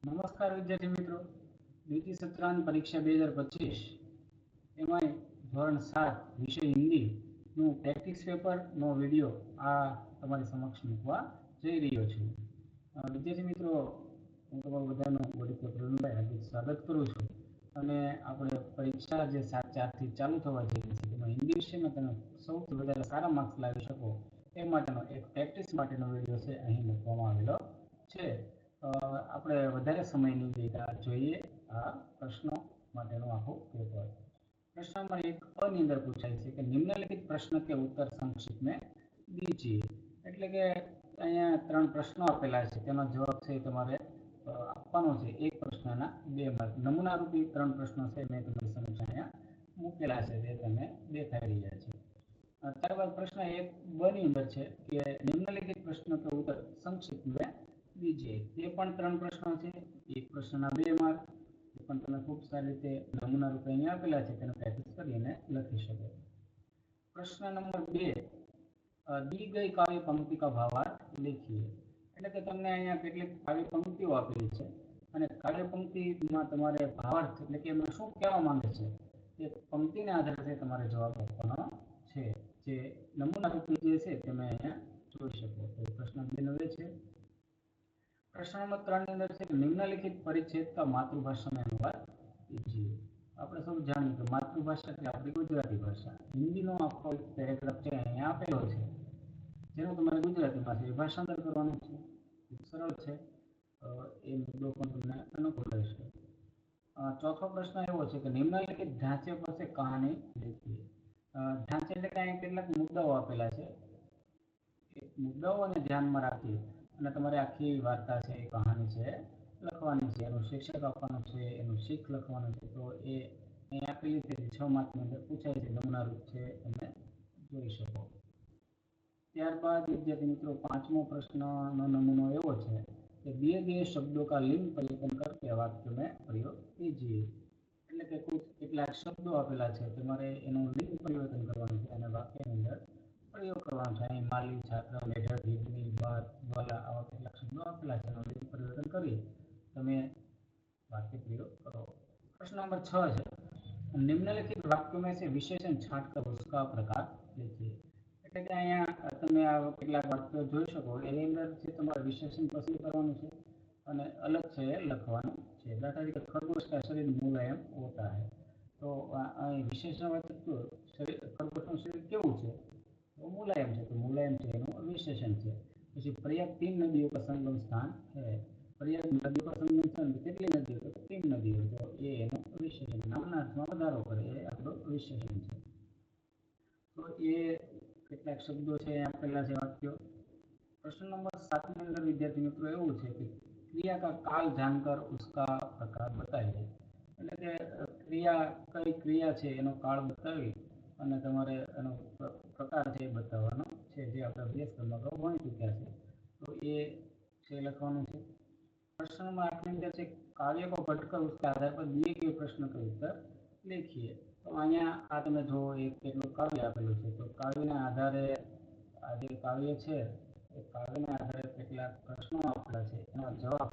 નમસ્કાર વિદ્યાર્થી મિત્રો, દ્વિતીય સત્રાંત પરીક્ષા 2025 એમાં ધોરણ 7 વિષય હિન્દીનું પ્રેક્ટિસ પેપરનો વિડીયો આ તમારી સમક્ષ મૂકવા જઈ રહ્યો છું. વિદ્યાર્થી મિત્રો, હું તમારું બધાનું વડી પ્રબંધભાઈ હાર્દિક સ્વાગત કરું છું. અને આપણે પરીક્ષા જે 7-4થી ચાલુ થવા જઈ રહી છે તેમાં હિન્દી વિષયમાં તમે સૌથી વધારે સારા માર્ક્સ લાવી શકો એ માટેનો એક પ્રેક્ટિસ માટેનો વિડીયો છે અહીં મૂકવામાં આવેલો છે. આપણે વધારે સમય નહીં લેતા જોઈએ આ પ્રશ્નો માટેનું આખું પેપર. પ્રશ્ન નંબર 1 ની અંદર પૂછાય છે કે નિમ્નલિખિત પ્રશ્ન કે ઉત્તર સંક્ષિપ્ત में दीजिए. એટલે કે અહીંયા 3 પ્રશ્નો આપેલા છે, તેનો જવાબ છે તમારે આપવાનો છે. એક પ્રશ્નના 2 માર્ક. નમૂના રૂપી 3 પ્રશ્નો છે, મેં તમારી સમક્ષ અહીંયા મૂકેલા છે, જે તમે દેખાઈ રહ્યા છે. ત્યારબાદ પ્રશ્ન 1 બ ની અંદર છે કે નિમ્નલિખિત પ્રશ્ન કે ઉત્તર સંક્ષિપ્ત में दीजिए. ये પણ 3 પ્રશ્નો છે, એક પ્રશ્નના 2 માર્ક. એ પણ તમે ખૂબ સારી રીતે નમૂના રૂપે અહીંયા આપેલા છે, તેને પ્રેક્ટિસ કરીને લખી શકો. પ્રશ્ન નંબર 2, दी गई काव्य पंक्ति का भावार्थ लिखिए. એટલે કે તમને અહીંયા કેટલીક કાવ્ય પંક્તિઓ આપેલી છે અને કાવ્ય પંક્તિમાં તમારે ભાવાર્થ એટલે કે એમાં શું કહેવા માંગે છે એ પંક્તિના આધારે તમારે જવાબ આપવાનો છે. જે નમૂના રૂપે જે છે તમે અહીંયા જોઈ શકો. તો પ્રશ્ન 2 નો એ છે. प्रश्न नंबर 3 ની અંદર છે કે निम्नलिखित परिच्छेद का मातृभाषा में अनुवाद कीजिए. આપણે સૌ જાણીએ કે માતૃભાષા એટલે આપણી ગુજરાતી ભાષા. હિન્દીનો આખો એક પેરેગ્રાફ છે અહીંયા આપેલો છે, જેનું તમારે ગુજરાતીમાં છે ભાષાંતર કરવાનું છે. ખૂબ સરળ છે, એ મુદ્દો પણ તમને અનુકૂળ રહેશે. ચોથો પ્રશ્ન એવો છે કે નિમ્નલિખિત ઢાંચે પર से कहानी लिखिए. ઢાંચે એટલે કે અહીંયા કેટલાક મુદ્દાઓ આપેલા છે, એ મુદ્દાઓને ધ્યાનમાં રાખી અને તમારે આખી વાર્તા છે, કહાની છે લખવાની છે, એનું શીર્ષક આપવાનું છે, એનું શીખ લખવાનું છે. તો એ અહીં આપેલી છે, 6 માર્કની અંદર પૂછાય છે, નમૂના રૂપ છે, તમે જોઈ શકો. ત્યારબાદ વિદ્યાર્થી મિત્રો, 5મો પ્રશ્નનો નમૂનો એવો છે કે दिए गए शब्दों का लिंग परिवर्तन करके वाक्य में प्रयोग कीजिए. એટલે કે કેટલાક શબ્દો આપેલા છે, તમારે એનું લિંગ પરિવર્તન કરવાનું છે અને વાક્યની અંદર પ્રયોગ કરવાનો છે. અહીં માલી, છાત્ર, મેઢક, ગીતની, બાર, વાલા આવા કેટલાક શબ્દો આપેલા છે, એનું લિંગ પરિવર્તન કરી તમે वाक्य प्रयोग करो. प्रश्न नंबर 6 है, निम्नलिखित वाक्यों में से विशेषण छांटकर उसका प्रकार लिखिए. એટલે કે અહીંયા તમે આ કેટલાક વાક્યો જોઈ શકો, એની અંદર છે તમારે વિશેષણ પસંદ કરવાનું છે અને અલગ છે એ લખવાનું છે. દાખલા તરીકે खरगोश का शरीर मुलायम होता है. તો અહીં વિશેષણવાચક તો ખરગોશનું શરીર કેવું છે? તો મુલાયમ છે, તો મુલાયમ છે એનું વિશેષણ છે. પછી प्रयाग 3 नदियों का संगम स्थान है. प्रयाग नदी का संगम स्थान કેટલી નદીઓ? તો 3 નદીઓ. તો એ એનું વિશેષણ, નામના અર્થમાં વધારો કરે એ આપણું વિશેષણ છે. તો એ કેટલાક શબ્દો છે આપેલા છે વાક્યો. प्रश्न नंबर 7 ની અંદર વિદ્યાર્થી મિત્રો એવું છે કે क्रिया का काल जानकर उसका प्रकार बताइए. એટલે કે ક્રિયા કઈ ક્રિયા છે એનો કાળ બતાવી અને તમારે એનો પ્રકાર છે એ બતાવવાનો છે, જે આપણે અભ્યાસક્રમમાં અગાઉ ભણી ચૂક્યા છે. તો એ છે લખવાનું છે. प्रश्न नंबर 8 ની અંદર છે काव्य को पढ़कर उसके आधार पर दिए गए प्रश्न का उत्तर लिखिए. તો અહીંયા આ તમે જો એક કેટલું કાવ્ય આપેલું છે, તો કાવ્યના આધારે આ જે કાવ્ય છે એ કાવ્યના આધારે કેટલાક પ્રશ્નો આપેલા છે, એનો જવાબ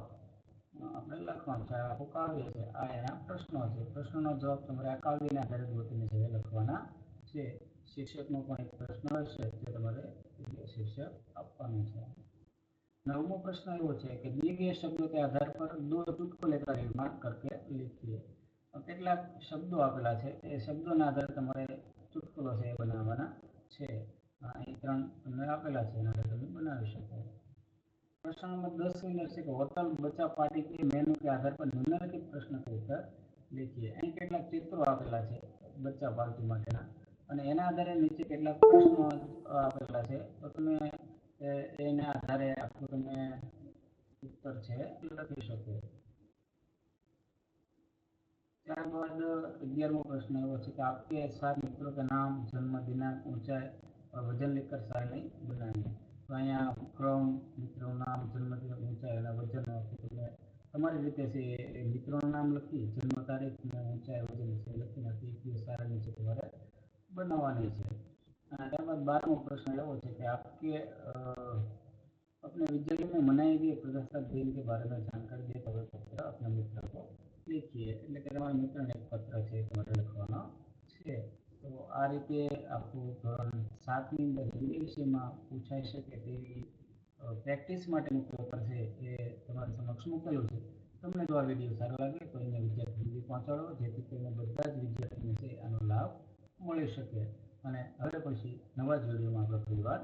આપણે લખવાનો છે. આખું કાવ્ય છે, આ એના પ્રશ્નો છે. પ્રશ્નનો જવાબ તમારે આ કાવ્યના આધારે ગોતીને છે લખવાના છે. શીર્ષકનો પણ એક પ્રશ્ન હશે, જે તમારે શીર્ષક આપવાનું છે. 9મો प्रश्न એવો છે કે दिए गए शब्दों के आधार पर 2 चुटकुले का निर्माण करके लिखिए. કેટલાક શબ્દો આપેલા છે, એ શબ્દોના આધારે તમારે ચુટકુલો છે એ બનાવવાના છે. અહીં 3 તમને આપેલા છે, એના આધારે તમે બનાવી શકો. प्रश्न नंबर 10 ની અંદર છે કે होटल बच्चा पार्टी के मेनू के आधार पर निम्नलिखित प्रश्न के उत्तर लिखिए. અહીં કેટલાક ચિત્રો આપેલા છે બચ્ચા પાર્ટી માટેના અને એના આધારે નીચે કેટલાક પ્રશ્નો આપેલા છે. તો તમે એના આધારે આખું તમે उत्तर છે લખી શકો. ત્યારબાદ 11મો પ્રશ્ન એવો છે કે आपके 7 मित्रों के नाम, जन्म दिनांक, ऊंचाई और वजन लिखकर सारणी बनाइए. તો અહીંયા ક્રમ, મિત્રોનું નામ, જન્મદિવસ, ઊંચાઈ અને વજન તમે તમારી રીતે છે એ મિત્રોનું નામ લખી, જન્મ તારીખ અને ઊંચાઈ વજન છે લખી નાખી એ સારણી છે તમારે બનાવવાની છે. ત્યારબાદ 12મો પ્રશ્ન એવો છે કે आपके अपने विद्यालय में मनाए गए प्रजासत्ताक दिन के बारे में जानकारी देता हो तो पत्र अपने मित्र को लिखिए એટલે કે તમારા મિત્રને એક પત્ર છે તમારે લખવાનો છે। તો આ રીતે આપણું ધોરણ 7 ની અંદર હિન્દી વિષયમાં પૂછાઈ શકે તેવી પ્રેક્ટિસ માટેનું પેપર છે એ તમારી સમક્ષ મૂકેલું છે। તમને જો આ વિડીયો સારો લાગે તો એને વિદ્યાર્થી સુધી પહોંચાડો જેથી કરીને બધા જ વિદ્યાર્થીઓને આનો લાભ મળી શકે। અને હવે પછી નવા જ વિડીયોમાં આપણે ફરીવાર